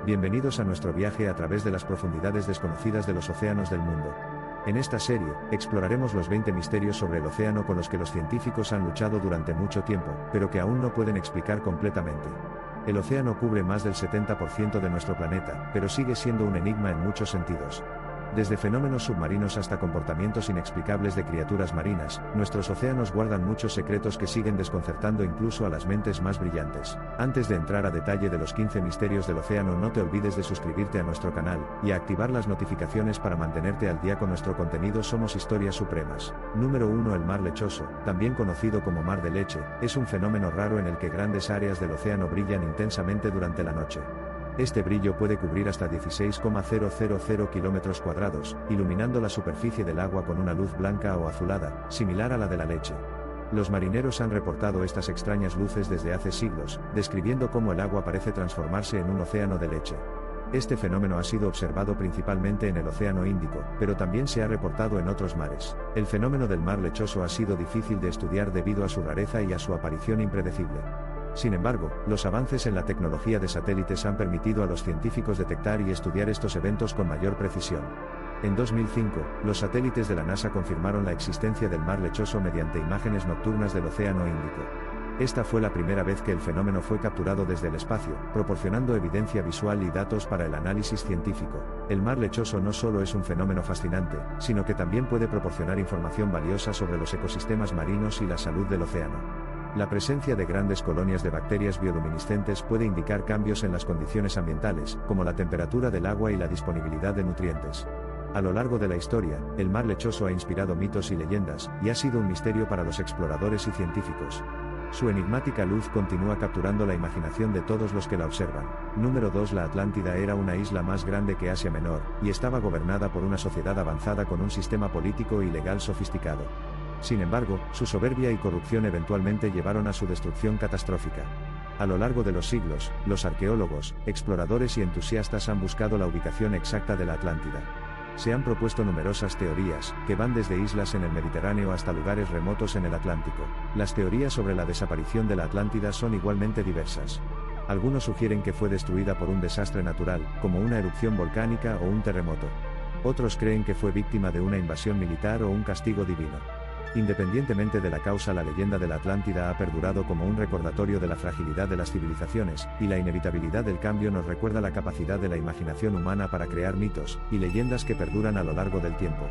Bienvenidos a nuestro viaje a través de las profundidades desconocidas de los océanos del mundo. En esta serie, exploraremos los 20 misterios sobre el océano con los que los científicos han luchado durante mucho tiempo, pero que aún no pueden explicar completamente. El océano cubre más del 70% de nuestro planeta, pero sigue siendo un enigma en muchos sentidos. Desde fenómenos submarinos hasta comportamientos inexplicables de criaturas marinas, nuestros océanos guardan muchos secretos que siguen desconcertando incluso a las mentes más brillantes. Antes de entrar a detalle de los 15 misterios del océano, no te olvides de suscribirte a nuestro canal, y a activar las notificaciones para mantenerte al día con nuestro contenido. Somos Historias Supremas. Número 1. El mar lechoso, también conocido como mar de leche, es un fenómeno raro en el que grandes áreas del océano brillan intensamente durante la noche. Este brillo puede cubrir hasta 16,000 kilómetros cuadrados, iluminando la superficie del agua con una luz blanca o azulada, similar a la de la leche. Los marineros han reportado estas extrañas luces desde hace siglos, describiendo cómo el agua parece transformarse en un océano de leche. Este fenómeno ha sido observado principalmente en el Océano Índico, pero también se ha reportado en otros mares. El fenómeno del mar lechoso ha sido difícil de estudiar debido a su rareza y a su aparición impredecible. Sin embargo, los avances en la tecnología de satélites han permitido a los científicos detectar y estudiar estos eventos con mayor precisión. En 2005, los satélites de la NASA confirmaron la existencia del mar lechoso mediante imágenes nocturnas del Océano Índico. Esta fue la primera vez que el fenómeno fue capturado desde el espacio, proporcionando evidencia visual y datos para el análisis científico. El mar lechoso no solo es un fenómeno fascinante, sino que también puede proporcionar información valiosa sobre los ecosistemas marinos y la salud del océano. La presencia de grandes colonias de bacterias bioluminiscentes puede indicar cambios en las condiciones ambientales, como la temperatura del agua y la disponibilidad de nutrientes. A lo largo de la historia, el mar lechoso ha inspirado mitos y leyendas, y ha sido un misterio para los exploradores y científicos. Su enigmática luz continúa capturando la imaginación de todos los que la observan. Número 2. La Atlántida era una isla más grande que Asia Menor, y estaba gobernada por una sociedad avanzada con un sistema político y legal sofisticado. Sin embargo, su soberbia y corrupción eventualmente llevaron a su destrucción catastrófica. A lo largo de los siglos, los arqueólogos, exploradores y entusiastas han buscado la ubicación exacta de la Atlántida. Se han propuesto numerosas teorías, que van desde islas en el Mediterráneo hasta lugares remotos en el Atlántico. Las teorías sobre la desaparición de la Atlántida son igualmente diversas. Algunos sugieren que fue destruida por un desastre natural, como una erupción volcánica o un terremoto. Otros creen que fue víctima de una invasión militar o un castigo divino. Independientemente de la causa, la leyenda de la Atlántida ha perdurado como un recordatorio de la fragilidad de las civilizaciones, y la inevitabilidad del cambio nos recuerda la capacidad de la imaginación humana para crear mitos y leyendas que perduran a lo largo del tiempo.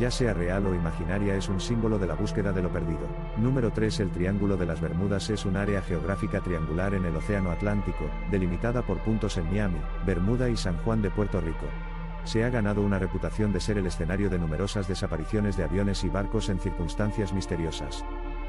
Ya sea real o imaginaria, es un símbolo de la búsqueda de lo perdido. Número 3. El Triángulo de las Bermudas es un área geográfica triangular en el Océano Atlántico, delimitada por puntos en Miami, Bermuda y San Juan de Puerto Rico. Se ha ganado una reputación de ser el escenario de numerosas desapariciones de aviones y barcos en circunstancias misteriosas.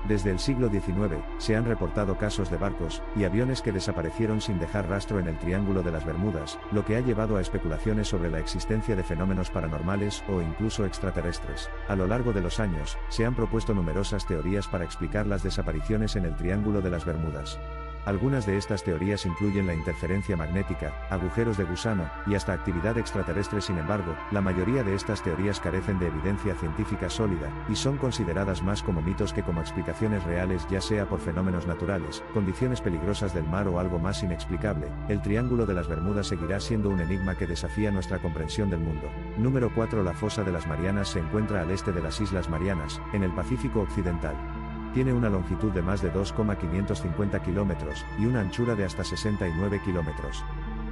Desde el siglo XIX, se han reportado casos de barcos y aviones que desaparecieron sin dejar rastro en el Triángulo de las Bermudas, lo que ha llevado a especulaciones sobre la existencia de fenómenos paranormales o incluso extraterrestres. A lo largo de los años, se han propuesto numerosas teorías para explicar las desapariciones en el Triángulo de las Bermudas. Algunas de estas teorías incluyen la interferencia magnética, agujeros de gusano, y hasta actividad extraterrestre. Sin embargo, la mayoría de estas teorías carecen de evidencia científica sólida, y son consideradas más como mitos que como explicaciones reales, ya sea por fenómenos naturales, condiciones peligrosas del mar o algo más inexplicable. El Triángulo de las Bermudas seguirá siendo un enigma que desafía nuestra comprensión del mundo. Número 4. La Fosa de las Marianas se encuentra al este de las Islas Marianas, en el Pacífico Occidental. Tiene una longitud de más de 2,550 kilómetros, y una anchura de hasta 69 kilómetros.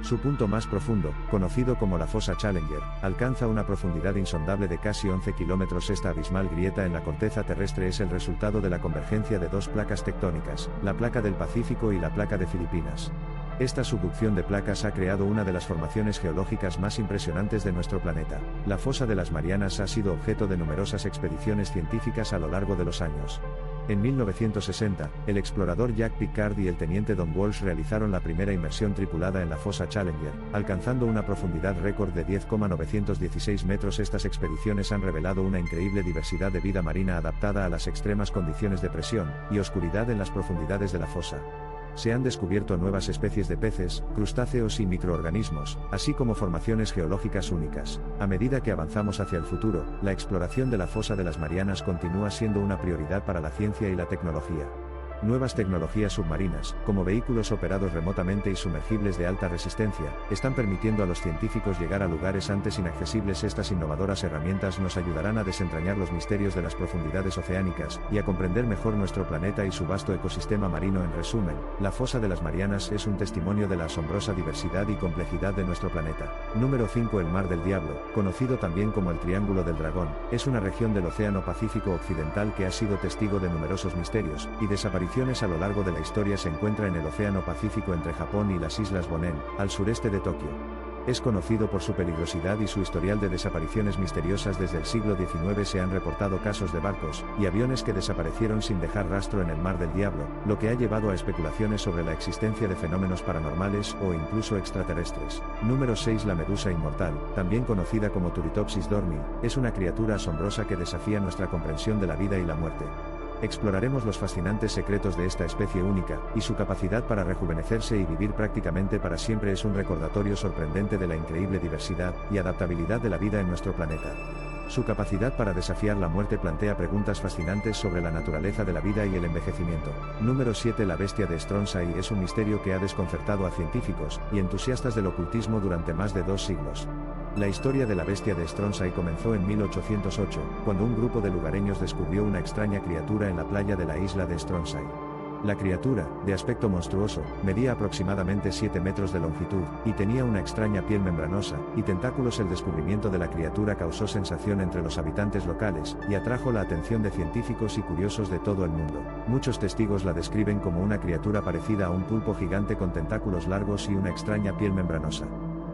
Su punto más profundo, conocido como la fosa Challenger, alcanza una profundidad insondable de casi 11 kilómetros. Esta abismal grieta en la corteza terrestre es el resultado de la convergencia de dos placas tectónicas, la placa del Pacífico y la placa de Filipinas. Esta subducción de placas ha creado una de las formaciones geológicas más impresionantes de nuestro planeta. La fosa de las Marianas ha sido objeto de numerosas expediciones científicas a lo largo de los años. En 1960, el explorador Jack Pickard y el teniente Don Walsh realizaron la primera inmersión tripulada en la fosa Challenger, alcanzando una profundidad récord de 10,916 metros. Estas expediciones han revelado una increíble diversidad de vida marina adaptada a las extremas condiciones de presión y oscuridad en las profundidades de la fosa. Se han descubierto nuevas especies de peces, crustáceos y microorganismos, así como formaciones geológicas únicas. A medida que avanzamos hacia el futuro, la exploración de la fosa de las Marianas continúa siendo una prioridad para la ciencia y la tecnología. Nuevas tecnologías submarinas, como vehículos operados remotamente y sumergibles de alta resistencia, están permitiendo a los científicos llegar a lugares antes inaccesibles. Estas innovadoras herramientas nos ayudarán a desentrañar los misterios de las profundidades oceánicas, y a comprender mejor nuestro planeta y su vasto ecosistema marino. En resumen, la Fosa de las Marianas es un testimonio de la asombrosa diversidad y complejidad de nuestro planeta. Número 5. El Mar del Diablo, conocido también como el Triángulo del Dragón, es una región del Océano Pacífico Occidental que ha sido testigo de numerosos misterios y desapariciones a lo largo de la historia. Se encuentra en el Océano Pacífico entre Japón y las Islas Bonin, al sureste de Tokio. Es conocido por su peligrosidad y su historial de desapariciones misteriosas. Desde el siglo XIX se han reportado casos de barcos y aviones que desaparecieron sin dejar rastro en el Mar del Diablo, lo que ha llevado a especulaciones sobre la existencia de fenómenos paranormales o incluso extraterrestres. Número 6. La medusa inmortal, también conocida como Turritopsis dormi, es una criatura asombrosa que desafía nuestra comprensión de la vida y la muerte. Exploraremos los fascinantes secretos de esta especie única, y su capacidad para rejuvenecerse y vivir prácticamente para siempre es un recordatorio sorprendente de la increíble diversidad y adaptabilidad de la vida en nuestro planeta. Su capacidad para desafiar la muerte plantea preguntas fascinantes sobre la naturaleza de la vida y el envejecimiento. Número 7. La bestia de Stronsay es un misterio que ha desconcertado a científicos y entusiastas del ocultismo durante más de 2 siglos. La historia de la bestia de Stronsay comenzó en 1808, cuando un grupo de lugareños descubrió una extraña criatura en la playa de la isla de Stronsay. La criatura, de aspecto monstruoso, medía aproximadamente 7 metros de longitud, y tenía una extraña piel membranosa y tentáculos. El descubrimiento de la criatura causó sensación entre los habitantes locales, y atrajo la atención de científicos y curiosos de todo el mundo. Muchos testigos la describen como una criatura parecida a un pulpo gigante con tentáculos largos y una extraña piel membranosa.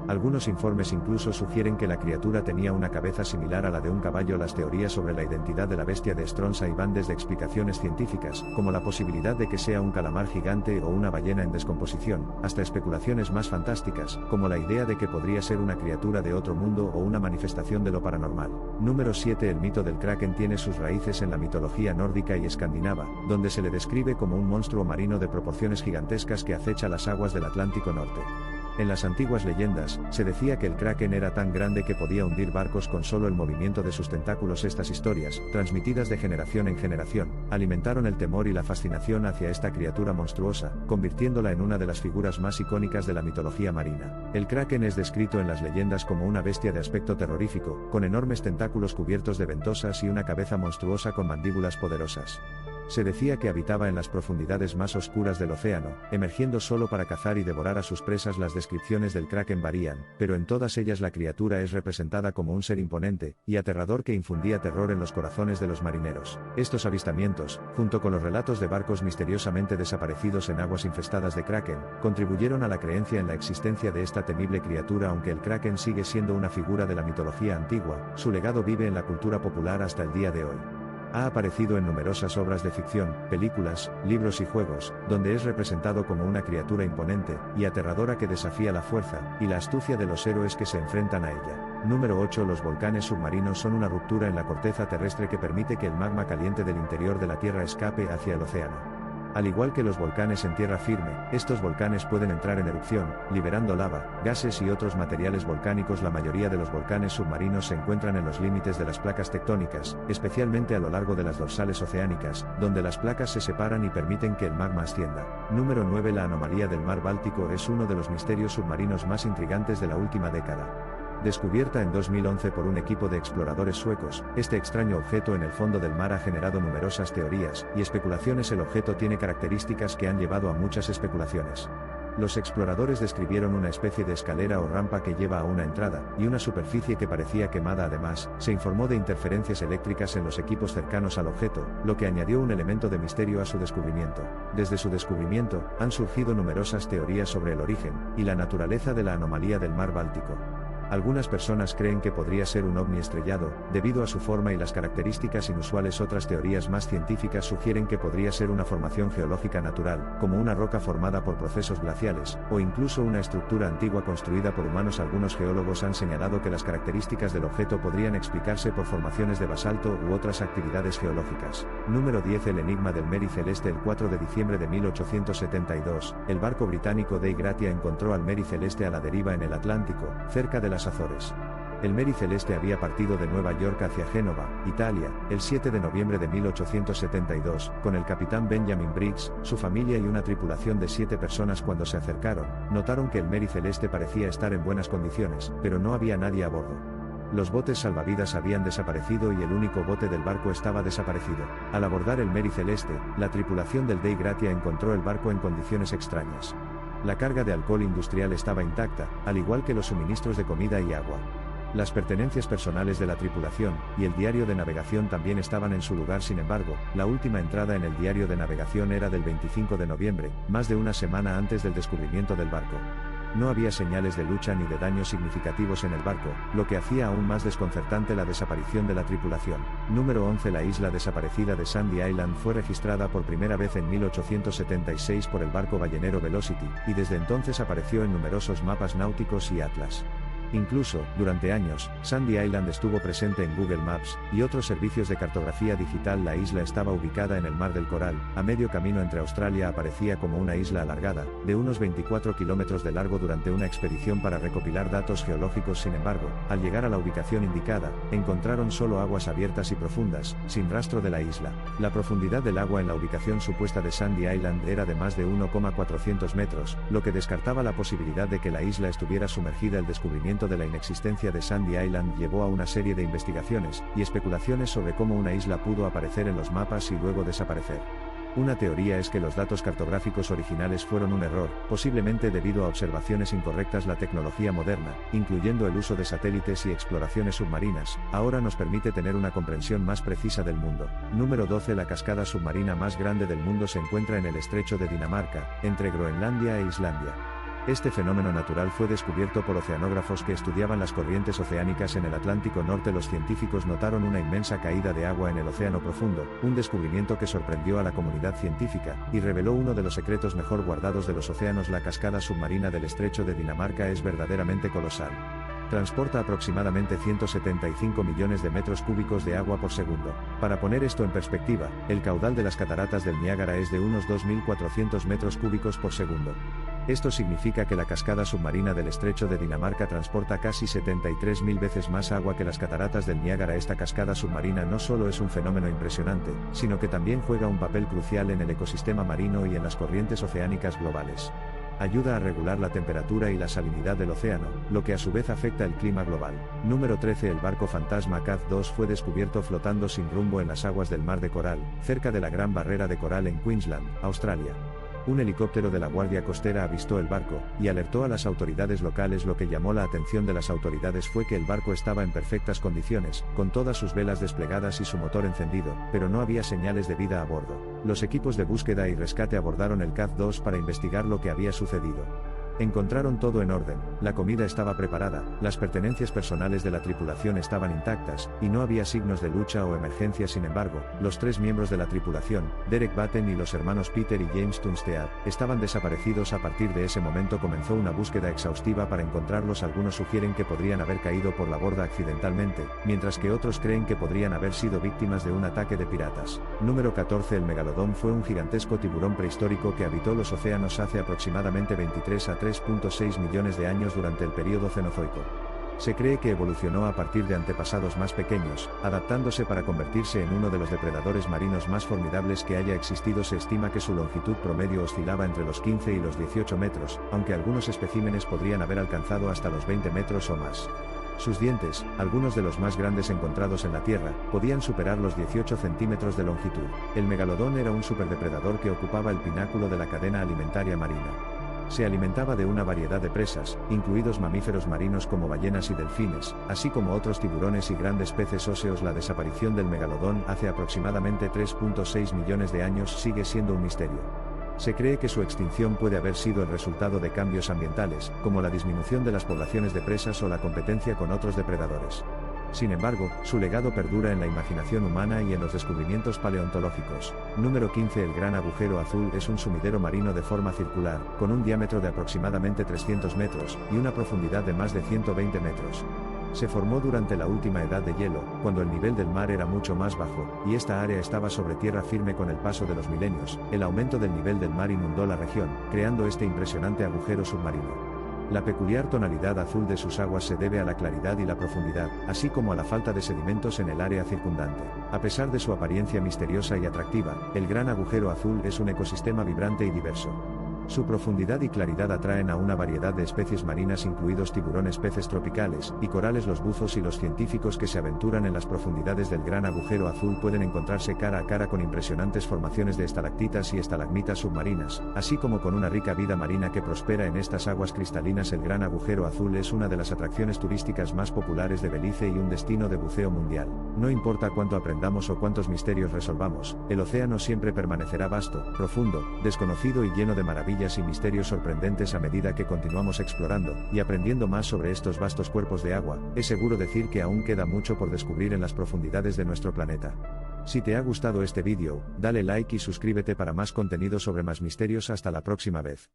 Algunos informes incluso sugieren que la criatura tenía una cabeza similar a la de un caballo. Las teorías sobre la identidad de la bestia de Stronsay van desde explicaciones científicas, como la posibilidad de que sea un calamar gigante o una ballena en descomposición, hasta especulaciones más fantásticas, como la idea de que podría ser una criatura de otro mundo o una manifestación de lo paranormal. Número 7. El mito del Kraken tiene sus raíces en la mitología nórdica y escandinava, donde se le describe como un monstruo marino de proporciones gigantescas que acecha las aguas del Atlántico Norte. En las antiguas leyendas, se decía que el Kraken era tan grande que podía hundir barcos con solo el movimiento de sus tentáculos. Estas historias, transmitidas de generación en generación, alimentaron el temor y la fascinación hacia esta criatura monstruosa, convirtiéndola en una de las figuras más icónicas de la mitología marina. El Kraken es descrito en las leyendas como una bestia de aspecto terrorífico, con enormes tentáculos cubiertos de ventosas y una cabeza monstruosa con mandíbulas poderosas. Se decía que habitaba en las profundidades más oscuras del océano, emergiendo solo para cazar y devorar a sus presas. Las descripciones del Kraken varían, pero en todas ellas la criatura es representada como un ser imponente y aterrador que infundía terror en los corazones de los marineros. Estos avistamientos, junto con los relatos de barcos misteriosamente desaparecidos en aguas infestadas de Kraken, contribuyeron a la creencia en la existencia de esta temible criatura. Aunque el Kraken sigue siendo una figura de la mitología antigua, su legado vive en la cultura popular hasta el día de hoy. Ha aparecido en numerosas obras de ficción, películas, libros y juegos, donde es representado como una criatura imponente y aterradora que desafía la fuerza y la astucia de los héroes que se enfrentan a ella. Número 8. Los volcanes submarinos son una ruptura en la corteza terrestre que permite que el magma caliente del interior de la Tierra escape hacia el océano. Al igual que los volcanes en tierra firme, estos volcanes pueden entrar en erupción, liberando lava, gases y otros materiales volcánicos. La mayoría de los volcanes submarinos se encuentran en los límites de las placas tectónicas, especialmente a lo largo de las dorsales oceánicas, donde las placas se separan y permiten que el magma ascienda. Número 9. La anomalía del mar Báltico es uno de los misterios submarinos más intrigantes de la última década. Descubierta en 2011 por un equipo de exploradores suecos, este extraño objeto en el fondo del mar ha generado numerosas teorías y especulaciones. El objeto tiene características que han llevado a muchas especulaciones. Los exploradores describieron una especie de escalera o rampa que lleva a una entrada, y una superficie que parecía quemada. Además, se informó de interferencias eléctricas en los equipos cercanos al objeto, lo que añadió un elemento de misterio a su descubrimiento. Desde su descubrimiento, han surgido numerosas teorías sobre el origen y la naturaleza de la anomalía del mar Báltico. Algunas personas creen que podría ser un ovni estrellado, debido a su forma y las características inusuales. Otras teorías más científicas sugieren que podría ser una formación geológica natural, como una roca formada por procesos glaciales, o incluso una estructura antigua construida por humanos. Algunos geólogos han señalado que las características del objeto podrían explicarse por formaciones de basalto u otras actividades geológicas. Número 10. El enigma del Mary Celeste. El 4 de diciembre de 1872, el barco británico Dei Gratia encontró al Mary Celeste a la deriva en el Atlántico, cerca de las Azores. El Mary Celeste había partido de Nueva York hacia Génova, Italia, el 7 de noviembre de 1872, con el capitán Benjamin Briggs, su familia y una tripulación de 7 personas. Cuando se acercaron, notaron que el Mary Celeste parecía estar en buenas condiciones, pero no había nadie a bordo. Los botes salvavidas habían desaparecido y el único bote del barco estaba desaparecido. Al abordar el Mary Celeste, la tripulación del Dei Gratia encontró el barco en condiciones extrañas. La carga de alcohol industrial estaba intacta, al igual que los suministros de comida y agua. Las pertenencias personales de la tripulación, y el diario de navegación también estaban en su lugar. Sin embargo, la última entrada en el diario de navegación era del 25 de noviembre, más de una semana antes del descubrimiento del barco. No había señales de lucha ni de daños significativos en el barco, lo que hacía aún más desconcertante la desaparición de la tripulación. Número 11. La isla desaparecida de Sandy Island fue registrada por primera vez en 1876 por el barco ballenero Velocity, y desde entonces apareció en numerosos mapas náuticos y atlas. Incluso, durante años, Sandy Island estuvo presente en Google Maps y otros servicios de cartografía digital. La isla estaba ubicada en el Mar del Coral, a medio camino entre Australia. Aparecía como una isla alargada, de unos 24 kilómetros de largo. Durante una expedición para recopilar datos geológicos. Sin embargo, al llegar a la ubicación indicada, encontraron solo aguas abiertas y profundas, sin rastro de la isla. La profundidad del agua en la ubicación supuesta de Sandy Island era de más de 1,400 metros, lo que descartaba la posibilidad de que la isla estuviera sumergida. El descubrimiento de la inexistencia de Sandy Island llevó a una serie de investigaciones y especulaciones sobre cómo una isla pudo aparecer en los mapas y luego desaparecer. Una teoría es que los datos cartográficos originales fueron un error, posiblemente debido a observaciones incorrectas. La tecnología moderna, incluyendo el uso de satélites y exploraciones submarinas, ahora nos permite tener una comprensión más precisa del mundo. Número 12. La cascada submarina más grande del mundo se encuentra en el estrecho de Dinamarca, entre Groenlandia e Islandia. Este fenómeno natural fue descubierto por oceanógrafos que estudiaban las corrientes oceánicas en el Atlántico Norte. Los científicos notaron una inmensa caída de agua en el océano profundo, un descubrimiento que sorprendió a la comunidad científica, y reveló uno de los secretos mejor guardados de los océanos. La cascada submarina del estrecho de Dinamarca es verdaderamente colosal. Transporta aproximadamente 175 millones de metros cúbicos de agua por segundo. Para poner esto en perspectiva, el caudal de las cataratas del Niágara es de unos 2.400 metros cúbicos por segundo. Esto significa que la cascada submarina del estrecho de Dinamarca transporta casi 73.000 veces más agua que las cataratas del Niágara. Esta cascada submarina no solo es un fenómeno impresionante, sino que también juega un papel crucial en el ecosistema marino y en las corrientes oceánicas globales. Ayuda a regular la temperatura y la salinidad del océano, lo que a su vez afecta el clima global. Número 13. El barco fantasma Cath-2 fue descubierto flotando sin rumbo en las aguas del Mar de Coral, cerca de la Gran Barrera de Coral en Queensland, Australia. Un helicóptero de la Guardia Costera avistó el barco, y alertó a las autoridades locales. Lo que llamó la atención de las autoridades fue que el barco estaba en perfectas condiciones, con todas sus velas desplegadas y su motor encendido, pero no había señales de vida a bordo. Los equipos de búsqueda y rescate abordaron el Cath-2 para investigar lo que había sucedido. Encontraron todo en orden, la comida estaba preparada, las pertenencias personales de la tripulación estaban intactas, y no había signos de lucha o emergencia. Sin embargo, los 3 miembros de la tripulación, Derek Batten y los hermanos Peter y James Tunstead, estaban desaparecidos. A partir de ese momento comenzó una búsqueda exhaustiva para encontrarlos. Algunos sugieren que podrían haber caído por la borda accidentalmente, mientras que otros creen que podrían haber sido víctimas de un ataque de piratas. Número 14. El megalodón fue un gigantesco tiburón prehistórico que habitó los océanos hace aproximadamente 23 a 3.6 millones de años durante el período Cenozoico. Se cree que evolucionó a partir de antepasados más pequeños, adaptándose para convertirse en uno de los depredadores marinos más formidables que haya existido. Se estima que su longitud promedio oscilaba entre los 15 y los 18 metros, aunque algunos especímenes podrían haber alcanzado hasta los 20 metros o más. Sus dientes, algunos de los más grandes encontrados en la Tierra, podían superar los 18 centímetros de longitud. El megalodón era un superdepredador que ocupaba el pináculo de la cadena alimentaria marina. Se alimentaba de una variedad de presas, incluidos mamíferos marinos como ballenas y delfines, así como otros tiburones y grandes peces óseos. La desaparición del megalodón hace aproximadamente 3.6 millones de años sigue siendo un misterio. Se cree que su extinción puede haber sido el resultado de cambios ambientales, como la disminución de las poblaciones de presas o la competencia con otros depredadores. Sin embargo, su legado perdura en la imaginación humana y en los descubrimientos paleontológicos. Número 15. El Gran Agujero Azul es un sumidero marino de forma circular, con un diámetro de aproximadamente 300 metros, y una profundidad de más de 120 metros. Se formó durante la última edad de hielo, cuando el nivel del mar era mucho más bajo, y esta área estaba sobre tierra firme. Con el paso de los milenios, el aumento del nivel del mar inundó la región, creando este impresionante agujero submarino. La peculiar tonalidad azul de sus aguas se debe a la claridad y la profundidad, así como a la falta de sedimentos en el área circundante. A pesar de su apariencia misteriosa y atractiva, el Gran Agujero Azul es un ecosistema vibrante y diverso. Su profundidad y claridad atraen a una variedad de especies marinas incluidos tiburones, peces tropicales, y corales. Los buzos y los científicos que se aventuran en las profundidades del Gran Agujero Azul pueden encontrarse cara a cara con impresionantes formaciones de estalactitas y estalagmitas submarinas, así como con una rica vida marina que prospera en estas aguas cristalinas. El Gran Agujero Azul es una de las atracciones turísticas más populares de Belice y un destino de buceo mundial. No importa cuánto aprendamos o cuántos misterios resolvamos, el océano siempre permanecerá vasto, profundo, desconocido y lleno de maravillas y misterios sorprendentes a medida que continuamos explorando y aprendiendo más sobre estos vastos cuerpos de agua. Es seguro decir que aún queda mucho por descubrir en las profundidades de nuestro planeta. Si te ha gustado este vídeo, dale like y suscríbete para más contenido sobre más misterios. Hasta la próxima vez.